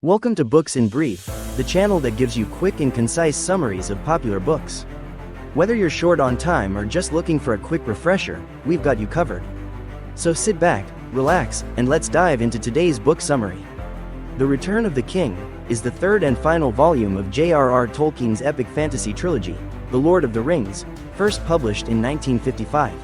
Welcome to Books in Brief, the channel that gives you quick and concise summaries of popular books. Whether you're short on time or just looking for a quick refresher, we've got you covered. So sit back, relax, and let's dive into today's book summary. The Return of the King is the third and final volume of J.R.R. Tolkien's epic fantasy trilogy, The Lord of the Rings, first published in 1955.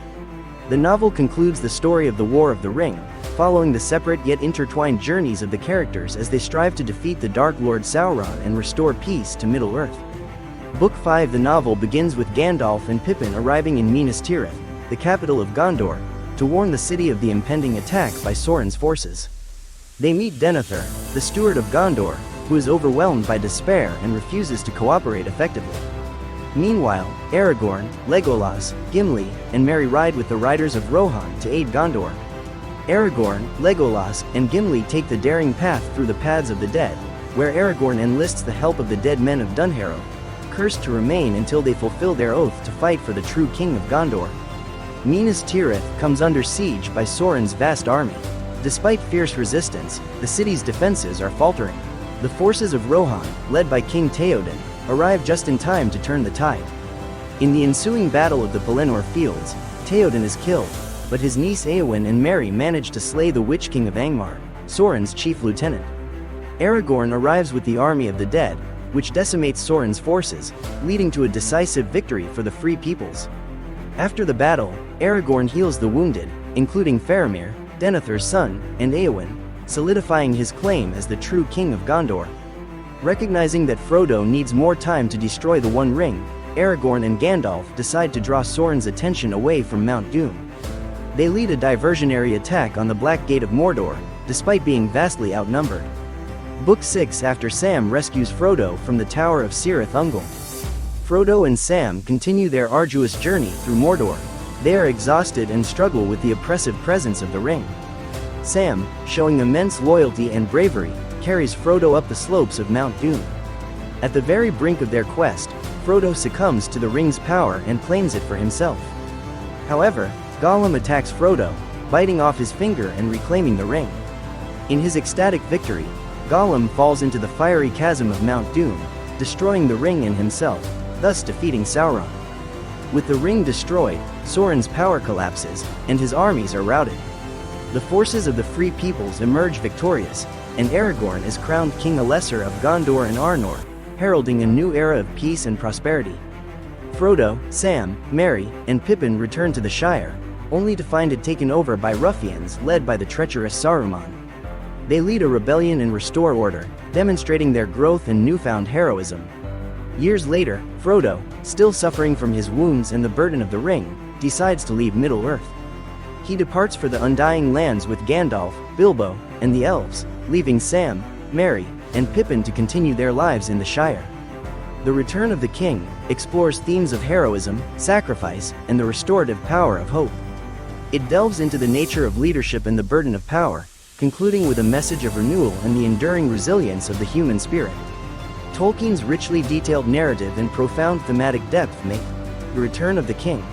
The novel concludes the story of the War of the Ring, following the separate yet intertwined journeys of the characters as they strive to defeat the Dark Lord Sauron and restore peace to Middle-earth. Book 5. The novel begins with Gandalf and Pippin arriving in Minas Tirith, the capital of Gondor, to warn the city of the impending attack by Sauron's forces. They meet Denethor, the steward of Gondor, who is overwhelmed by despair and refuses to cooperate effectively. Meanwhile, Aragorn, Legolas, Gimli, and Merry ride with the riders of Rohan to aid Gondor. Aragorn, Legolas, and Gimli take the daring path through the Paths of the Dead, where Aragorn enlists the help of the dead men of Dunharrow, cursed to remain until they fulfill their oath to fight for the true king of Gondor. Minas Tirith comes under siege by Sauron's vast army. Despite fierce resistance, the city's defenses are faltering. The forces of Rohan, led by King Theoden, arrive just in time to turn the tide. In the ensuing battle of the Pelennor Fields, Theoden is killed, but his niece Éowyn and Merry manage to slay the Witch King of Angmar, Sauron's chief lieutenant. Aragorn arrives with the army of the dead, which decimates Sauron's forces, leading to a decisive victory for the Free Peoples. After the battle, Aragorn heals the wounded, including Faramir, Denethor's son, and Éowyn, solidifying his claim as the true king of Gondor. Recognizing that Frodo needs more time to destroy the One Ring, Aragorn and Gandalf decide to draw Sauron's attention away from Mount Doom. They lead a diversionary attack on the Black Gate of Mordor, despite being vastly outnumbered. Book 6. After Sam rescues Frodo from the Tower of Cirith Ungol, Frodo and Sam continue their arduous journey through Mordor. They are exhausted and struggle with the oppressive presence of the ring. Sam, showing immense loyalty and bravery, carries Frodo up the slopes of Mount Doom. At the very brink of their quest, Frodo succumbs to the ring's power and claims it for himself. However, Gollum attacks Frodo, biting off his finger and reclaiming the ring. In his ecstatic victory, Gollum falls into the fiery chasm of Mount Doom, destroying the ring and himself, thus defeating Sauron. With the ring destroyed, Sauron's power collapses, and his armies are routed. The forces of the Free Peoples emerge victorious, and Aragorn is crowned King Elessar of Gondor and Arnor, heralding a new era of peace and prosperity. Frodo, Sam, Merry, and Pippin return to the Shire, only to find it taken over by ruffians led by the treacherous Saruman. They lead a rebellion and restore order, demonstrating their growth and newfound heroism. Years later, Frodo, still suffering from his wounds and the burden of the ring, decides to leave Middle-earth. He departs for the Undying Lands with Gandalf, Bilbo, and the elves, leaving Sam, Merry, and Pippin to continue their lives in the Shire. The Return of the King explores themes of heroism, sacrifice, and the restorative power of hope. It delves into the nature of leadership and the burden of power, concluding with a message of renewal and the enduring resilience of the human spirit. Tolkien's richly detailed narrative and profound thematic depth make The Return of the King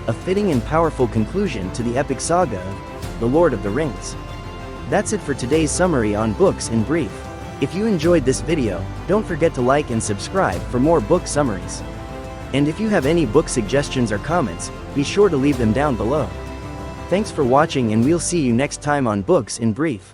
a fitting and powerful conclusion to the epic saga of The Lord of the Rings. That's it for today's summary on Books in Brief. If you enjoyed this video, don't forget to like and subscribe for more book summaries. And if you have any book suggestions or comments, be sure to leave them down below. Thanks for watching, and we'll see you next time on Books in Brief.